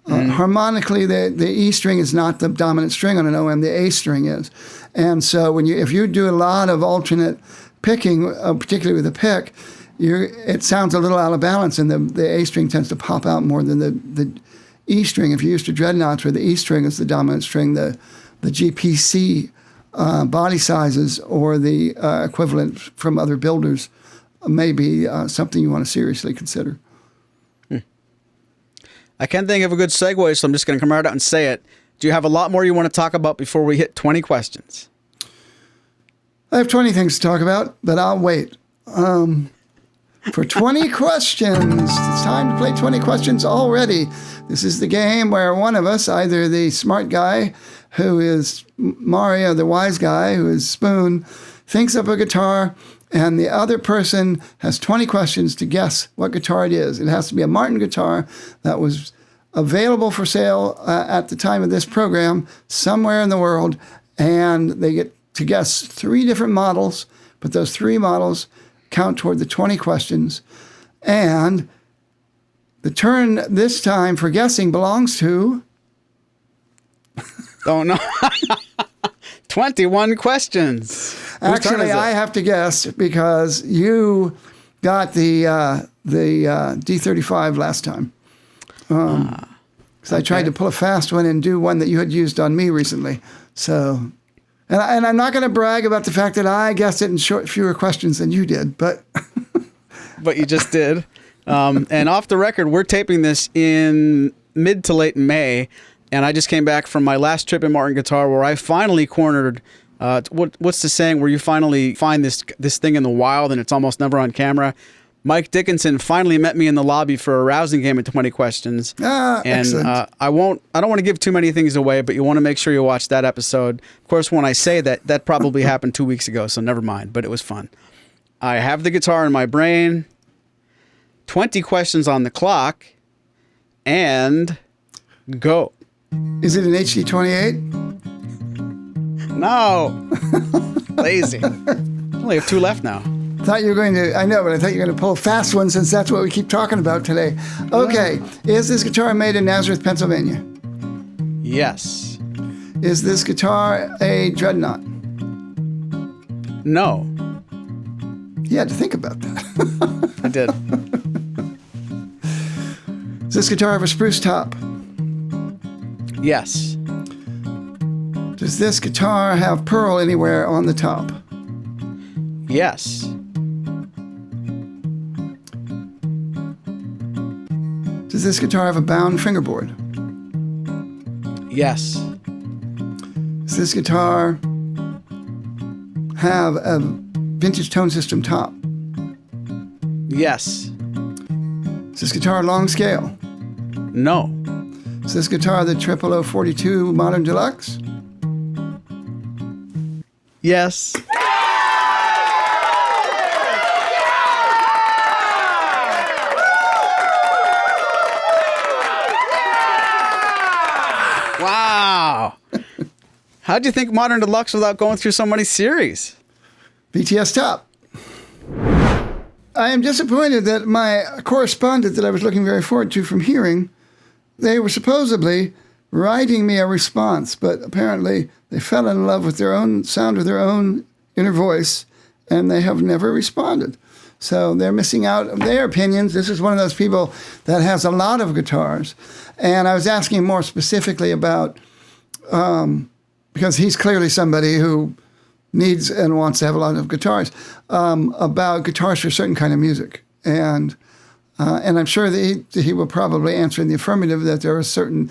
Harmonically, the E string is not the dominant string on an OM. The A string is, and so if you do a lot of alternate picking, particularly with a pick, it sounds a little out of balance, and the A string tends to pop out more than the E string. If you're used to Dreadnoughts, where the E string is the dominant string, the GPC body sizes or the equivalent from other builders may be something you want to seriously consider. I can't think of a good segue, so I'm just going to come right out and say it. Do you have a lot more you want to talk about before we hit 20 questions? I have 20 things to talk about, but I'll wait. For 20 questions, it's time to play 20 questions already. This is the game where one of us, either the smart guy who is Maury or the wise guy who is Spoon, thinks up a guitar, and the other person has 20 questions to guess what guitar it is. It has to be a Martin guitar that was available for sale at the time of this program somewhere in the world, and they get to guess 3 different models, but those 3 models count toward the 20 questions. And the turn this time for guessing belongs to... Don't know. 21 questions. Actually, I have to guess because you got the D35 last time. Because I tried to pull a fast one and do one that you had used on me recently. So, and I'm not going to brag about the fact that I guessed it in fewer questions than you did, but... But you just did. And off the record, we're taping this in mid to late May, and I just came back from my last trip in Martin Guitar where I finally cornered, what's the saying, where you finally find this thing in the wild and it's almost never on camera. Mike Dickinson finally met me in the lobby for a rousing game of 20 questions. And excellent. I don't want to give too many things away, but you want to make sure you watch that episode. Of course, when I say that probably happened 2 weeks ago, so never mind, but it was fun. I have the guitar in my brain, 20 questions on the clock, and go. Is it an HD28? No. Lazy. Only have 2 left now. Thought you were going to, I know, but I thought you were going to pull a fast one since that's what we keep talking about today. Okay, is this guitar made in Nazareth, Pennsylvania? Yes. Is this guitar a Dreadnought? No. You had to think about that. I did. Does this guitar have a spruce top? Yes. Does this guitar have pearl anywhere on the top? Yes. Does this guitar have a bound fingerboard? Yes. Does this guitar have a vintage tone system top? Yes. Is this guitar long scale? No. Is this guitar the 00042 Modern Deluxe? Yes. Wow. How'd you think Modern Deluxe without going through so many series? VTS top. I am disappointed that my correspondent that I was looking very forward to from Hearing, they were supposedly writing me a response, but apparently they fell in love with their own sound of their own inner voice, and they have never responded. So they're missing out on their opinions. This is one of those people that has a lot of guitars. And I was asking more specifically about, because he's clearly somebody who needs and wants to have a lot of guitars, about guitars for a certain kind of music. And I'm sure that he will probably answer in the affirmative that there are certain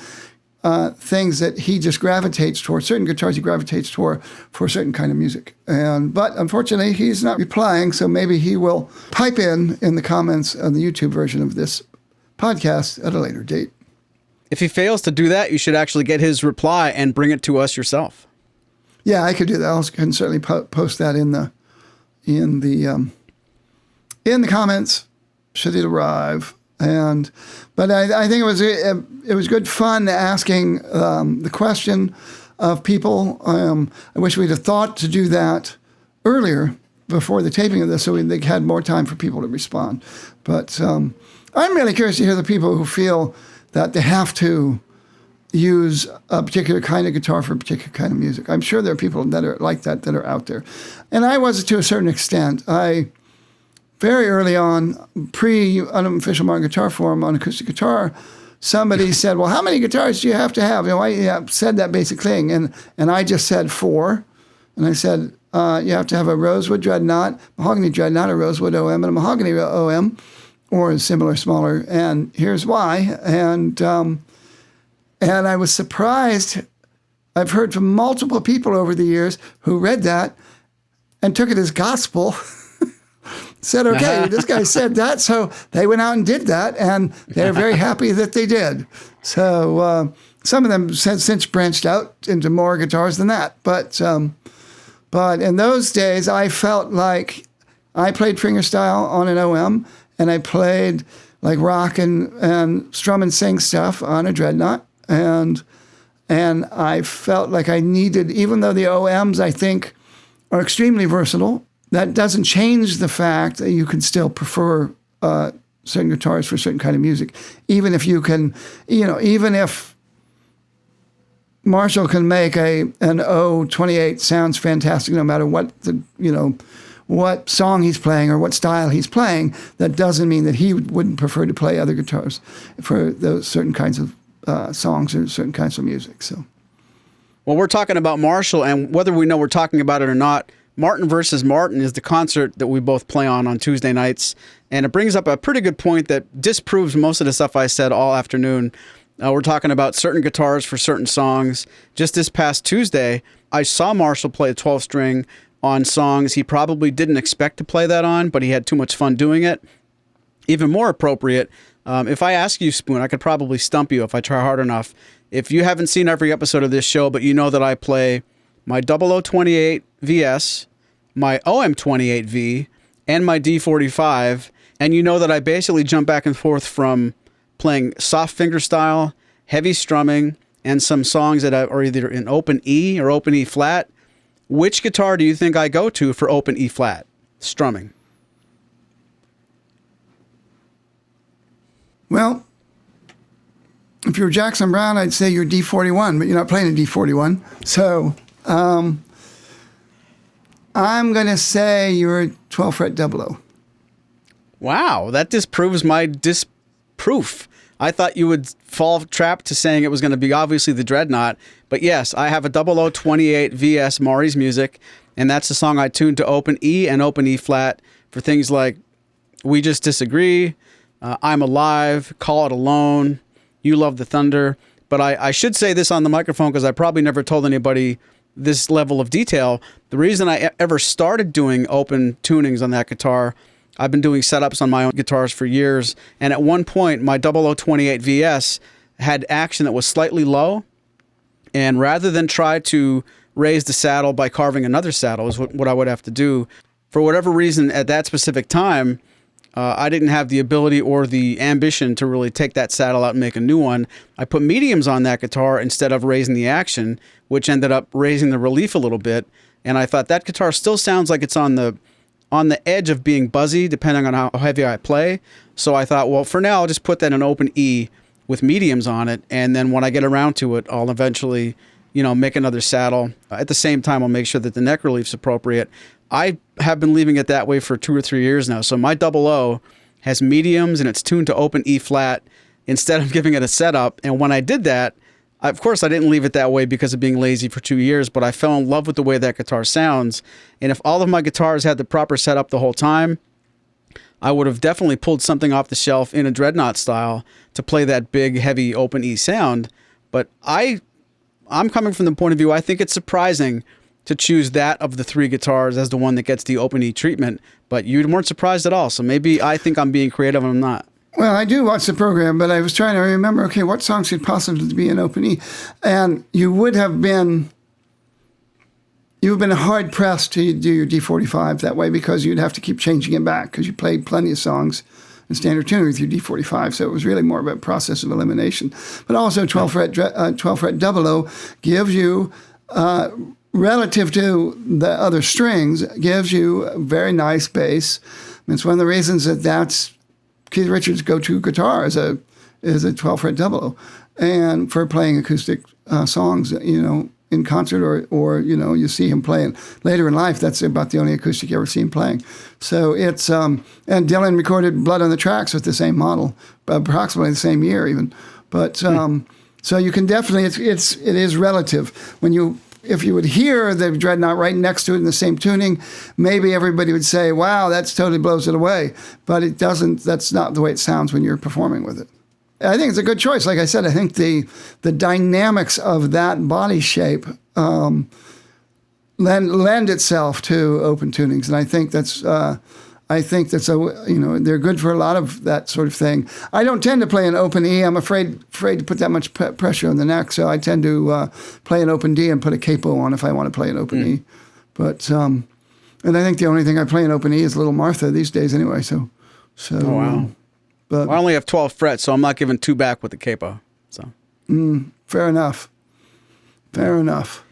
things that he just gravitates toward, certain guitars he gravitates toward for a certain kind of music. But unfortunately, he's not replying, so maybe he will pipe in the comments on the YouTube version of this podcast at a later date. If he fails to do that, you should actually get his reply and bring it to us yourself. Yeah, I could do that. I can certainly post that in the comments should it arrive. But I think it was good fun asking the question of people. I wish we'd have thought to do that earlier before the taping of this, so they had more time for people to respond. But I'm really curious to hear the people who feel that they have to use a particular kind of guitar for a particular kind of music. I'm sure there are people that are like that are out there. And I was to a certain extent. Very early on, pre-unofficial Martin Guitar Forum on acoustic guitar, somebody said, well, how many guitars do you have to have? I said that basic thing, and I just said 4. And I said, you have to have a rosewood Dreadnought, mahogany Dreadnought, a rosewood OM, and a mahogany OM, or similar, smaller. And here's why. And I was surprised. I've heard from multiple people over the years who read that and took it as gospel. Said, okay, this guy said that, so they went out and did that, and they're very happy that they did. So some of them have since branched out into more guitars than that. But in those days, I felt like I played fingerstyle on an OM, and I played like rock and strum and sing stuff on a Dreadnought, and I felt like I needed, even though the OMs, I think, are extremely versatile, that doesn't change the fact that you can still prefer certain guitars for a certain kind of music. Even if you can, even if Marshall can make an O28 sounds fantastic no matter what what song he's playing or what style he's playing, that doesn't mean that he wouldn't prefer to play other guitars for those certain kinds of songs or certain kinds of music. So, well, we're talking about Marshall, and whether we know we're talking about it or not, Martin versus Martin is the concert that we both play on Tuesday nights, and it brings up a pretty good point that disproves most of the stuff I said all afternoon. We're talking about certain guitars for certain songs. Just this past Tuesday, I saw Marshall play a 12-string on songs he probably didn't expect to play that on, but he had too much fun doing it. Even more appropriate, if I ask you, Spoon, I could probably stump you if I try hard enough. If you haven't seen every episode of this show, but you know that I play my 0028 VS, my OM28V, and my D45, and you know that I basically jump back and forth from playing soft fingerstyle, heavy strumming, and some songs that are either in open E or open E flat. Which guitar do you think I go to for open E flat strumming? Well, if you're Jackson Browne, I'd say you're D41, but you're not playing a D41. So I'm going to say you're 12-fret 00. Wow, that disproves my disproof. I thought you would fall trapped to saying it was going to be obviously the Dreadnought. But yes, I have a 0028 VS Maury's Music, and that's the song I tuned to open E and open E flat for things like We Just Disagree, I'm Alive, Call It Alone, You Love the Thunder. But I should say this on the microphone because I probably never told anybody this level of detail. The reason I ever started doing open tunings on that guitar, I've been doing setups on my own guitars for years, and at one point, my 0028 VS had action that was slightly low, and rather than try to raise the saddle by carving another saddle is what I would have to do. For whatever reason, at that specific time, I didn't have the ability or the ambition to really take that saddle out and make a new one. I put mediums on that guitar instead of raising the action, which ended up raising the relief a little bit, and I thought that guitar still sounds like it's on the edge of being buzzy, depending on how heavy I play. So I thought, well, for now, I'll just put that in open E with mediums on it, and then when I get around to it, I'll eventually, make another saddle. At the same time, I'll make sure that the neck relief's appropriate. I have been leaving it that way for 2 or 3 years now. So my 00 has mediums, and it's tuned to open E flat instead of giving it a setup. And when I did that, of course, I didn't leave it that way because of being lazy for 2 years, but I fell in love with the way that guitar sounds. And if all of my guitars had the proper setup the whole time, I would have definitely pulled something off the shelf in a Dreadnought style to play that big, heavy open E sound. But I'm coming from the point of view, I think it's surprising to choose that of the 3 guitars as the one that gets the open E treatment. But you weren't surprised at all, so maybe I think I'm being creative and I'm not. Well, I do watch the program, but I was trying to remember, okay, what songs could possibly be in open E? And you've been hard-pressed to do your D45 that way because you'd have to keep changing it back because you played plenty of songs in standard tuning with your D45. So it was really more of a process of elimination. But also 12 fret 00 gives you, relative to the other strings, gives you a very nice bass. And it's one of the reasons that's Keith Richards' go-to guitar is a 12 fret 00, and for playing acoustic songs, in concert or you see him playing later in life. That's about the only acoustic you ever see him playing. So it's and Dylan recorded Blood on the Tracks with the same model, approximately the same year even. But so you can definitely it is relative. If you would hear the Dreadnought right next to it in the same tuning, maybe everybody would say, "Wow, that totally blows it away." But it doesn't. That's not the way it sounds when you're performing with it. I think it's a good choice. Like I said, I think the dynamics of that body shape lend itself to open tunings, and I think that's they're good for a lot of that sort of thing. I don't tend to play an open E. I'm afraid to put that much pressure on the neck, so I tend to play an open D and put a capo on if I want to play an open E. But and I think the only thing I play in open E is Little Martha these days anyway. So oh, wow. But I only have 12 frets, so I'm not giving 2 back with the capo. So fair enough. Fair enough.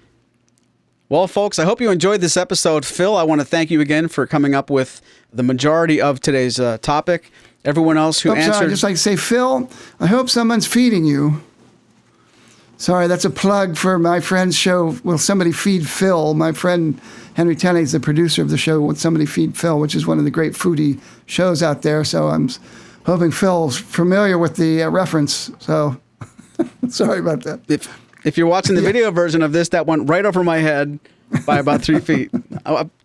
Well, folks, I hope you enjoyed this episode. Phil, I want to thank you again for coming up with the majority of today's topic. Everyone else who answered... I'd just like to say, Phil, I hope someone's feeding you. Sorry, that's a plug for my friend's show, Will Somebody Feed Phil? My friend Henry Tenney is the producer of the show, Will Somebody Feed Phil, which is one of the great foodie shows out there. So I'm hoping Phil's familiar with the reference. So sorry about that. If you're watching the video version of this, that went right over my head by about 3 feet.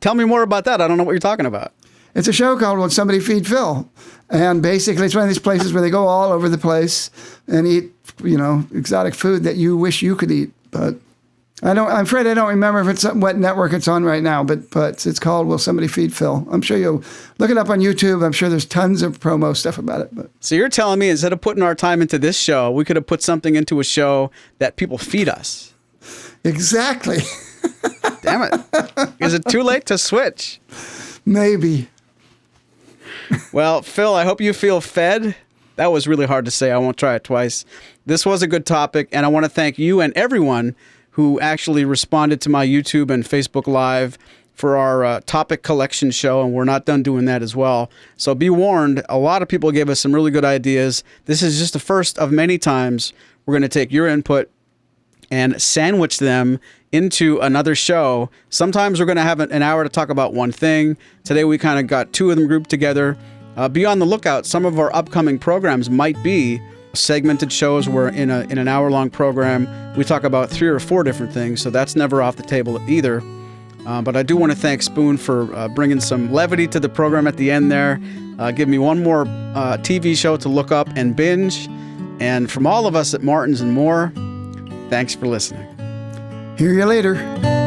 Tell me more about that. I don't know what you're talking about. It's a show called Will Somebody Feed Phil? And basically it's one of these places where they go all over the place and eat, exotic food that you wish you could eat. But I'm afraid I don't remember if it's what network it's on right now, but it's called Will Somebody Feed Phil? I'm sure you'll look it up on YouTube. I'm sure there's tons of promo stuff about it. But so you're telling me instead of putting our time into this show, we could have put something into a show that people feed us. Exactly. Damn it. Is it too late to switch? Maybe. Well, Phil, I hope you feel fed. That was really hard to say. I won't try it twice. This was a good topic, and I want to thank you and everyone who actually responded to my YouTube and Facebook Live for our topic collection show, and we're not done doing that as well. So be warned, a lot of people gave us some really good ideas. This is just the first of many times we're going to take your input and sandwich them into another show. Sometimes we're going to have an hour to talk about one thing. Today we kind of got 2 of them grouped together. Be on the lookout. Some of our upcoming programs might be segmented shows where in an hour-long program we talk about 3 or 4 different things, so that's never off the table either. But I do want to thank Spoon for bringing some levity to the program at the end there. Give me one more TV show to look up and binge. And from all of us at Martins and More, thanks for listening. Hear you later.